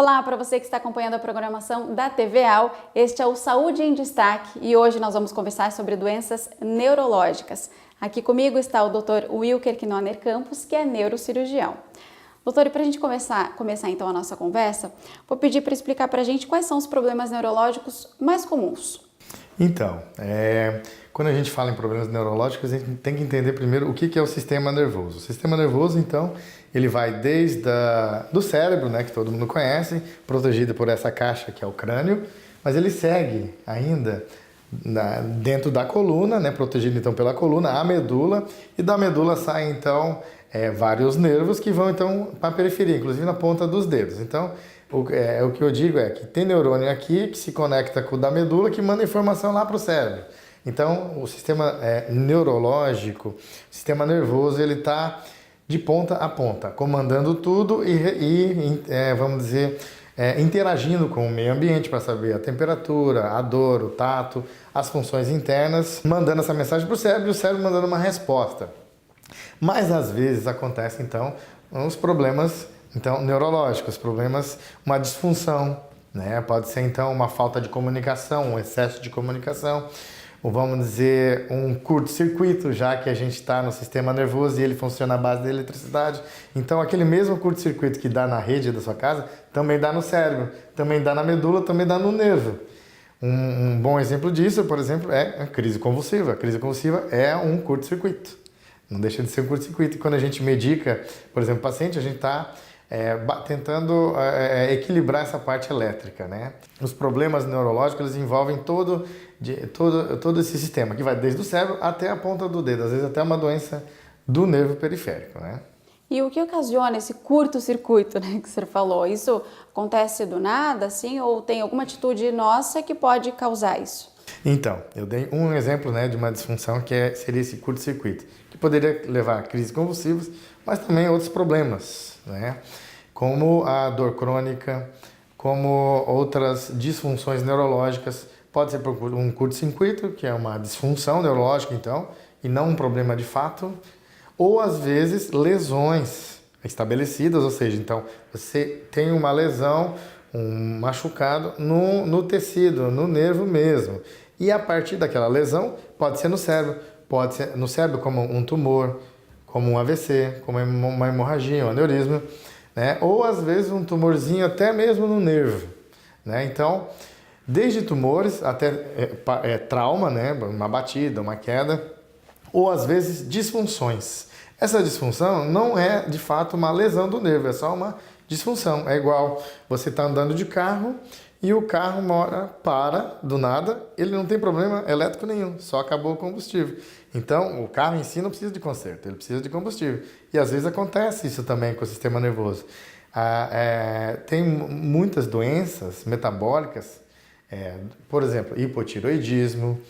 Olá, para você que está acompanhando a programação da TV AL, este é o Saúde em Destaque e hoje nós vamos conversar sobre doenças neurológicas. Aqui comigo está o Dr. Wilker Knoner Campos, que é neurocirurgião. Doutor, e para a gente começar então a nossa conversa, vou pedir para explicar para a gente quais são os problemas neurológicos mais comuns. Então, quando a gente fala em problemas neurológicos, a gente tem que entender primeiro o que é o sistema nervoso. O sistema nervoso, então, ele vai desde do cérebro, né, que todo mundo conhece, protegido por essa caixa que é o crânio, mas ele segue ainda dentro da coluna, né, protegido então pela coluna, a medula, e da medula saem então vários nervos que vão então para a periferia, inclusive na ponta dos dedos. Então, o que eu digo é que tem neurônio aqui que se conecta com o da medula que manda informação lá para o cérebro. Então, o sistema neurológico, o sistema nervoso, ele está de ponta a ponta, comandando tudo e vamos dizer, interagindo com o meio ambiente para saber a temperatura, a dor, o tato, as funções internas, mandando essa mensagem para o cérebro e o cérebro mandando uma resposta. Mas às vezes acontece então uns problemas neurológicos, problemas, uma disfunção, né? Pode ser então uma falta de comunicação, um excesso de comunicação, ou vamos dizer um curto-circuito, já que a gente está no sistema nervoso e ele funciona à base da eletricidade. Então aquele mesmo curto-circuito que dá na rede da sua casa, também dá no cérebro, também dá na medula, também dá no nervo. Um bom exemplo disso, por exemplo, é a crise convulsiva. A crise convulsiva é um curto-circuito. Não deixa de ser um curto-circuito. E quando a gente medica, por exemplo, o paciente, a gente está tentando equilibrar essa parte elétrica, né? Os problemas neurológicos eles envolvem todo esse sistema, que vai desde o cérebro até a ponta do dedo, às vezes até uma doença do nervo periférico, né? E o que ocasiona esse curto-circuito, né, que você falou? Isso acontece do nada, assim, ou tem alguma atitude nossa que pode causar isso? Então, eu dei um exemplo, né, de uma disfunção que seria esse curto-circuito, que poderia levar a crises convulsivas, mas também a outros problemas, né, como a dor crônica, como outras disfunções neurológicas. Pode ser por um curto-circuito, que é uma disfunção neurológica, então, e não um problema de fato, ou às vezes lesões estabelecidas, ou seja, então você tem uma lesão, um machucado no tecido, no nervo mesmo. E a partir daquela lesão, pode ser no cérebro, pode ser no cérebro como um tumor, como um AVC, como uma hemorragia, um aneurisma, né? Ou às vezes um tumorzinho até mesmo no nervo, né? Então, desde tumores até trauma, né? Uma batida, uma queda, ou às vezes disfunções. Essa disfunção não é de fato uma lesão do nervo, é só uma disfunção. É igual você está andando de carro e o carro para do nada, ele não tem problema elétrico nenhum, só acabou o combustível. Então, o carro em si não precisa de conserto, ele precisa de combustível. E às vezes acontece isso também com o sistema nervoso. Tem muitas doenças metabólicas, por exemplo, hipotiroidismo,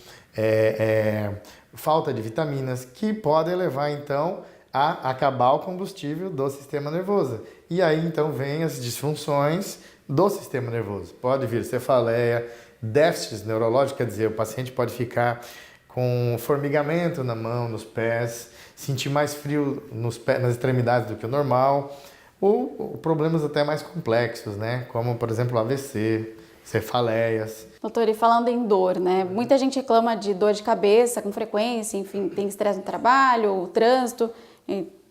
falta de vitaminas, que podem levar então a acabar o combustível do sistema nervoso. E aí então vem as disfunções do sistema nervoso. Pode vir cefaleia, déficits neurológicos, quer dizer, o paciente pode ficar com formigamento na mão, nos pés, sentir mais frio nas extremidades do que o normal, ou problemas até mais complexos, né? Como, por exemplo, AVC, cefaleias. Doutor, e falando em dor, né? Muita gente reclama de dor de cabeça com frequência, enfim, tem estresse no trabalho, o trânsito,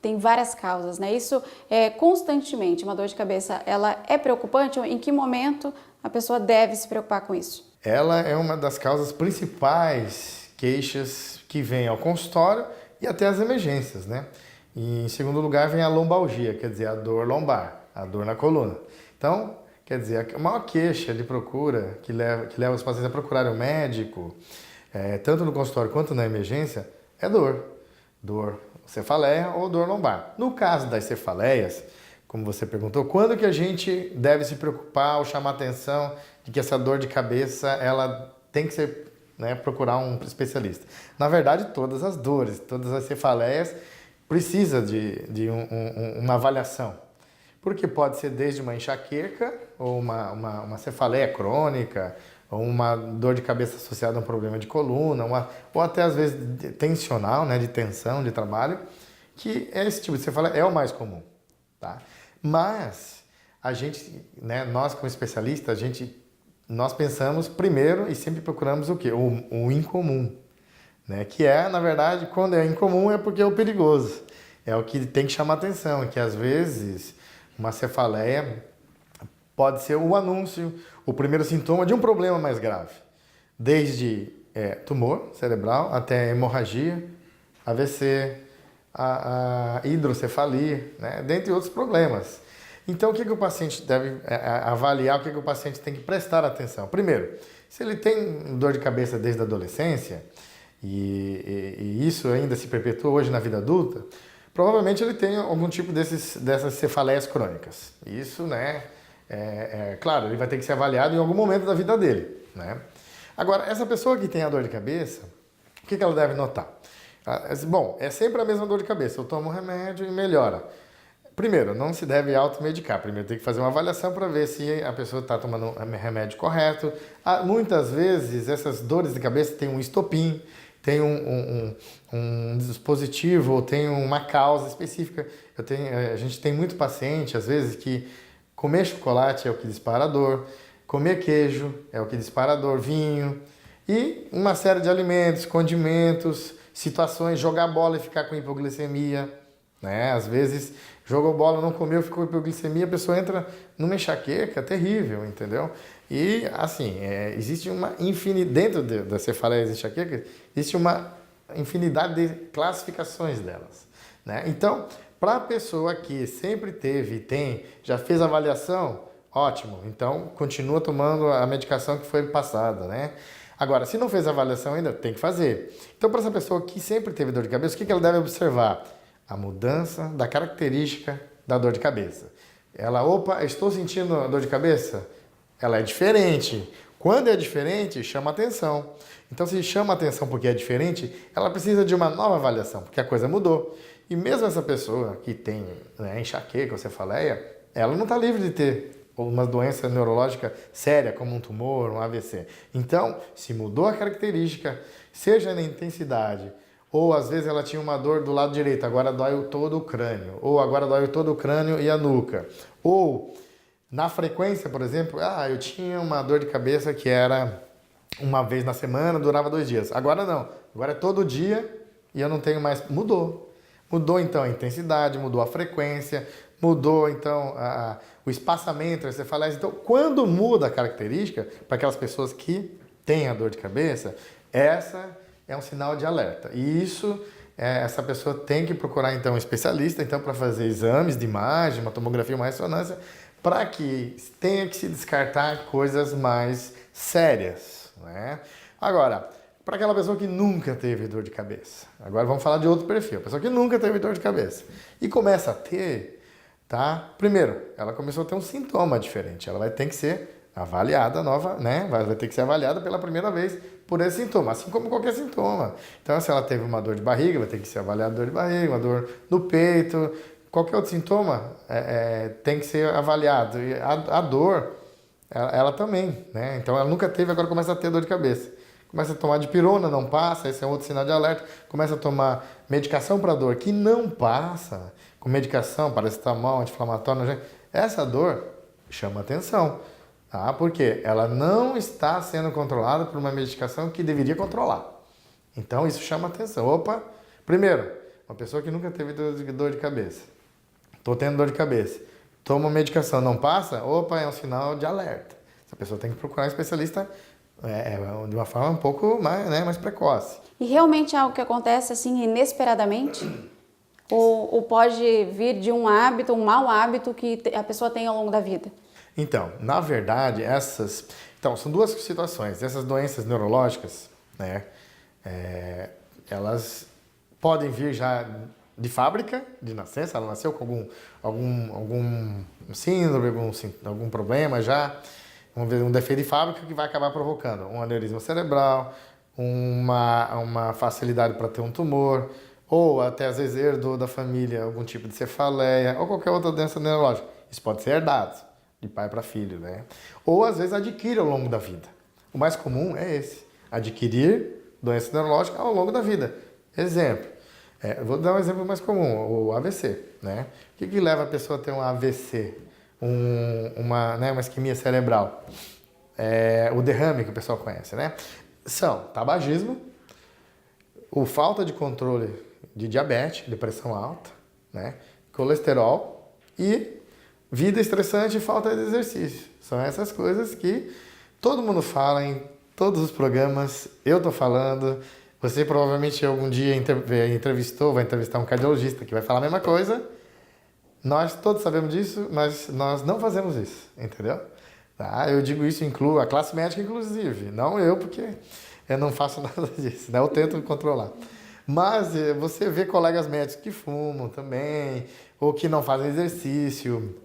tem várias causas, né? Isso é constantemente, uma dor de cabeça, ela é preocupante? Em que momento a pessoa deve se preocupar com isso? Ela é uma das causas principais queixas que vem ao consultório e até as emergências, né? E, em segundo lugar, vem a lombalgia, quer dizer, a dor lombar, a dor na coluna. Então, quer dizer, a maior queixa de procura que leva os pacientes a procurarem o médico, tanto no consultório quanto na emergência, é dor cefaleia ou dor lombar. No caso das cefaleias, como você perguntou, quando que a gente deve se preocupar ou chamar atenção de que essa dor de cabeça ela tem que ser, né, procurar um especialista? Na verdade, todas as dores, todas as cefaleias precisam de uma avaliação. Porque pode ser desde uma enxaqueca ou uma cefaleia crônica, ou uma dor de cabeça associada a um problema de coluna, ou até às vezes tensional, né, de tensão, de trabalho, que esse tipo de cefaleia é o mais comum, tá? Mas a gente, né, nós como especialista, nós pensamos primeiro e sempre procuramos o quê? O incomum, né? Que é, na verdade, quando é incomum é porque é o perigoso. É o que tem que chamar atenção, que às vezes uma cefaleia pode ser o anúncio, o primeiro sintoma de um problema mais grave. Desde tumor cerebral até hemorragia, AVC, a hidrocefalia, né? Dentre outros problemas. Então, o que o paciente deve avaliar, o que o paciente tem que prestar atenção? Primeiro, se ele tem dor de cabeça desde a adolescência, e isso ainda se perpetua hoje na vida adulta, provavelmente ele tem algum tipo dessas cefaleias crônicas. Isso, né, claro, ele vai ter que ser avaliado em algum momento da vida dele, né? Agora, essa pessoa que tem a dor de cabeça, o que ela deve notar? Bom, é sempre a mesma dor de cabeça, eu tomo um remédio e melhora. Primeiro, não se deve automedicar. Primeiro tem que fazer uma avaliação para ver se a pessoa está tomando o remédio correto. Muitas vezes essas dores de cabeça têm um estopim, tem um dispositivo, ou tem uma causa específica. A gente tem muito paciente, às vezes, que comer chocolate é o que dispara a dor, comer queijo é o que dispara a dor, vinho, e uma série de alimentos, condimentos, situações, jogar bola e ficar com hipoglicemia, né? Às vezes jogou bola, não comeu, ficou com hipoglicemia, a pessoa entra numa enxaqueca terrível, entendeu? E assim, existe uma infinidade, dentro das cefaleias e enxaquecas, existe uma infinidade de classificações delas, né? Então, para a pessoa que sempre teve e tem, já fez a avaliação, ótimo, então continua tomando a medicação que foi passada, né? Agora, se não fez a avaliação ainda, tem que fazer. Então, para essa pessoa que sempre teve dor de cabeça, o que ela deve observar? A mudança da característica da dor de cabeça. Opa, estou sentindo dor de cabeça? Ela é diferente. Quando é diferente, chama atenção. Então, se chama atenção porque é diferente, ela precisa de uma nova avaliação, porque a coisa mudou. E mesmo essa pessoa que tem, né, enxaqueca ou cefaleia, ela não está livre de ter uma doença neurológica séria, como um tumor, um AVC. Então, se mudou a característica, seja na intensidade, ou às vezes ela tinha uma dor do lado direito, agora dói todo o crânio, ou agora dói todo o crânio e a nuca. Ou na frequência, por exemplo, eu tinha uma dor de cabeça que era uma vez na semana, durava 2 dias. Agora não, agora é todo dia e eu não tenho mais. Mudou. Mudou então a intensidade, mudou a frequência, mudou então o espaçamento, você fala. Então, quando muda a característica, para aquelas pessoas que têm a dor de cabeça, essa é um sinal de alerta. E isso, essa pessoa tem que procurar então um especialista então, para fazer exames de imagem, uma tomografia, uma ressonância, para que tenha que se descartar coisas mais sérias, né? Agora, para aquela pessoa que nunca teve dor de cabeça, agora vamos falar de outro perfil, a pessoa que nunca teve dor de cabeça e começa a ter, tá? Primeiro, ela começou a ter um sintoma diferente, ela vai ter que ser avaliada nova, né? Vai ter que ser avaliada pela primeira vez por esse sintoma, assim como qualquer sintoma. Então, se ela teve uma dor de barriga, vai ter que ser avaliada a dor de barriga, uma dor no peito, qualquer outro sintoma tem que ser avaliado. E a dor, ela também, né? Então, ela nunca teve, agora começa a ter dor de cabeça. Começa a tomar dipirona, não passa, esse é outro sinal de alerta. Começa a tomar medicação para dor, que não passa, com medicação, paracetamol, anti-inflamatório, essa dor chama atenção. Tá? Porque ela não está sendo controlada por uma medicação que deveria controlar. Então, isso chama atenção. Opa, primeiro, uma pessoa que nunca teve dor de cabeça. Estou tendo dor de cabeça. Toma medicação, não passa? Opa, é um sinal de alerta. Essa pessoa tem que procurar um especialista de uma forma um pouco mais, né, mais precoce. E realmente é algo que acontece assim inesperadamente? Ou pode vir de um hábito, um mau hábito que a pessoa tem ao longo da vida? Então, na verdade, são duas situações. Essas doenças neurológicas, né, elas podem vir já de fábrica, de nascença, ela nasceu com algum síndrome, algum problema já, vamos ver, um defeito de fábrica que vai acabar provocando um aneurisma cerebral, uma facilidade para ter um tumor, ou até às vezes herdou da família algum tipo de cefaleia, ou qualquer outra doença neurológica. Isso pode ser herdado, de pai para filho, né? Ou às vezes adquire ao longo da vida. O mais comum é esse, adquirir doença neurológica ao longo da vida. Exemplo, vou dar um exemplo mais comum, o AVC, né? O que leva a pessoa a ter um AVC? uma isquemia cerebral, o derrame que o pessoal conhece, né? São tabagismo, falta de controle de diabetes, de pressão alta, né? Colesterol e vida estressante e falta de exercício. São essas coisas que todo mundo fala em todos os programas, eu estou falando, você provavelmente algum dia vai entrevistar um cardiologista que vai falar a mesma coisa. Nós todos sabemos disso, mas nós não fazemos isso, entendeu? Tá? Eu digo isso, incluo a classe médica, inclusive. Não eu, porque eu não faço nada disso, né? Eu tento controlar. Mas você vê colegas médicos que fumam também, ou que não fazem exercício,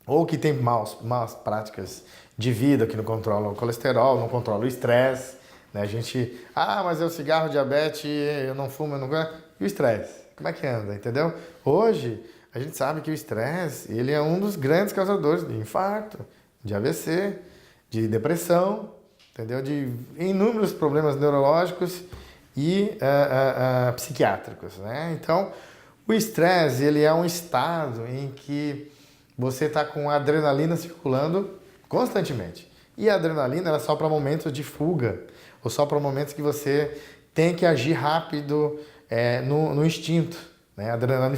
ou que têm maus práticas de vida, que não controlam o colesterol, não controlam o estresse. Né? A gente, mas é o cigarro, diabetes, eu não fumo, eu não... E o estresse? Como é que anda, entendeu? Hoje, a gente sabe que o estresse, ele é um dos grandes causadores de infarto, de AVC, de depressão, entendeu? De inúmeros problemas neurológicos e psiquiátricos, né? Então, o estresse, ele é um estado em que você está com a adrenalina circulando constantemente. E a adrenalina, ela é só para momentos de fuga, ou só para momentos que você tem que agir rápido no instinto. Né? A adrenalina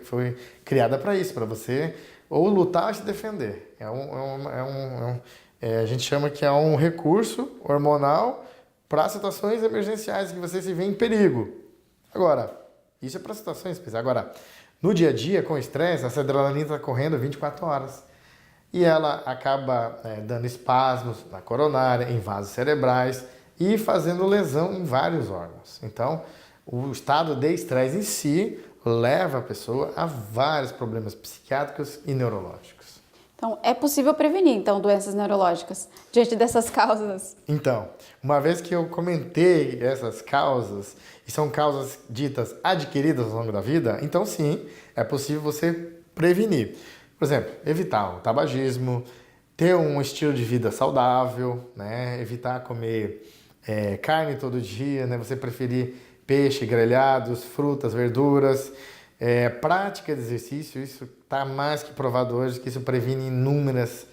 foi criada para isso, para você ou lutar ou se defender. A gente chama que é um recurso hormonal para situações emergenciais que você se vê em perigo. Agora, isso é para situações especiais. Agora, no dia a dia, com estresse, essa adrenalina está correndo 24 horas. E ela acaba dando espasmos na coronária, em vasos cerebrais e fazendo lesão em vários órgãos. Então, o estado de estresse em si leva a pessoa a vários problemas psiquiátricos e neurológicos. Então, é possível prevenir, doenças neurológicas diante dessas causas? Então, uma vez que eu comentei essas causas, e são causas ditas adquiridas ao longo da vida, então sim, é possível você prevenir. Por exemplo, evitar o tabagismo, ter um estilo de vida saudável, né? Evitar comer carne todo dia, né? Você preferir peixe, grelhados, frutas, verduras, prática de exercício, isso está mais que provado hoje, que isso previne inúmeras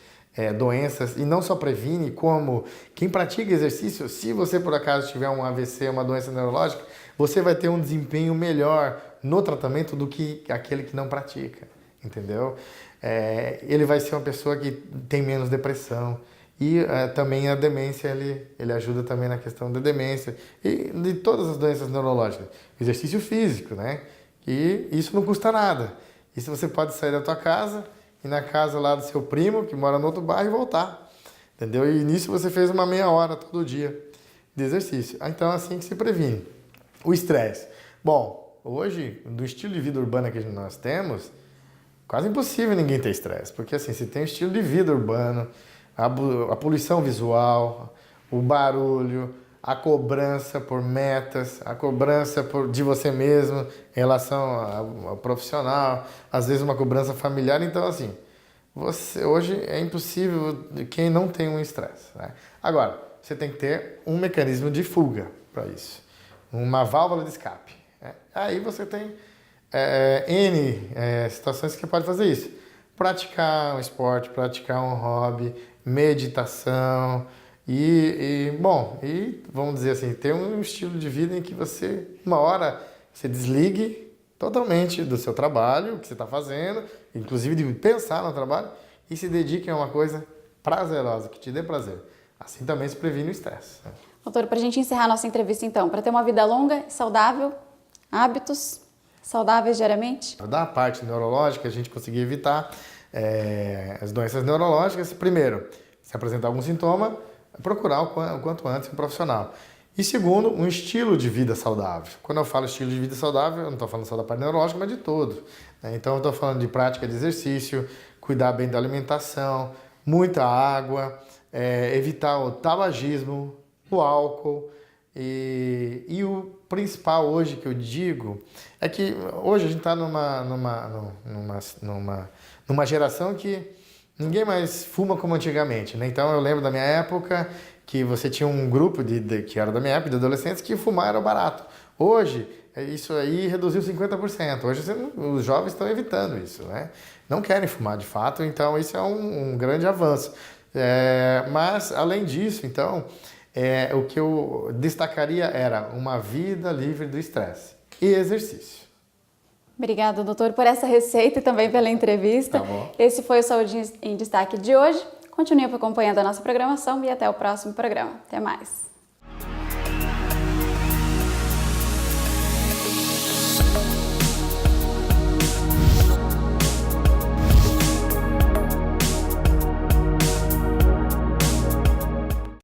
doenças, e não só previne, como quem pratica exercício, se você por acaso tiver um AVC, uma doença neurológica, você vai ter um desempenho melhor no tratamento do que aquele que não pratica, entendeu? Ele vai ser uma pessoa que tem menos depressão, e também a demência, ele ajuda também na questão da demência e de todas as doenças neurológicas. Exercício físico, né? E isso não custa nada. Isso você pode sair da tua casa, ir na casa lá do seu primo, que mora no outro bairro, e voltar. Entendeu? E nisso você fez uma meia hora todo dia de exercício. Então, assim que se previne. O estresse. Bom, hoje, do estilo de vida urbana que nós temos, quase impossível ninguém ter estresse. Porque assim, se tem um estilo de vida urbano, a poluição visual, o barulho, a cobrança por metas, a cobrança de você mesmo em relação ao profissional, às vezes uma cobrança familiar. Então, assim, hoje é impossível quem não tem um estresse. Né? Agora, você tem que ter um mecanismo de fuga para isso, uma válvula de escape. Né? Aí você tem situações que pode fazer isso. Praticar um esporte, praticar um hobby, meditação e vamos dizer assim, ter um estilo de vida em que você, uma hora, você desligue totalmente do seu trabalho, o que você está fazendo, inclusive de pensar no trabalho, e se dedique a uma coisa prazerosa, que te dê prazer. Assim também se previne o estresse. Né? Doutor, para a gente encerrar a nossa entrevista então, para ter uma vida longa, saudável, hábitos saudáveis diariamente? Da parte neurológica, a gente conseguir evitar as doenças neurológicas. Primeiro, se apresentar algum sintoma, procurar o quanto antes um profissional. E segundo, um estilo de vida saudável. Quando eu falo estilo de vida saudável, eu não estou falando só da parte neurológica, mas de todo. Né? Então, eu estou falando de prática de exercício, cuidar bem da alimentação, muita água, evitar o tabagismo, o álcool. E o principal hoje que eu digo é que hoje a gente está numa geração que ninguém mais fuma como antigamente, né? Então eu lembro da minha época que você tinha um grupo que era da minha época, de adolescentes, que fumar era barato. Hoje isso aí reduziu 50%. Hoje os jovens estão evitando isso, né? Não querem fumar de fato, então isso é um grande avanço. Mas, além disso, então, o que eu destacaria era uma vida livre do estresse e exercício. Obrigada, doutor, por essa receita e também pela entrevista. Tá bom. Esse foi o Saúde em Destaque de hoje. Continue acompanhando a nossa programação e até o próximo programa. Até mais.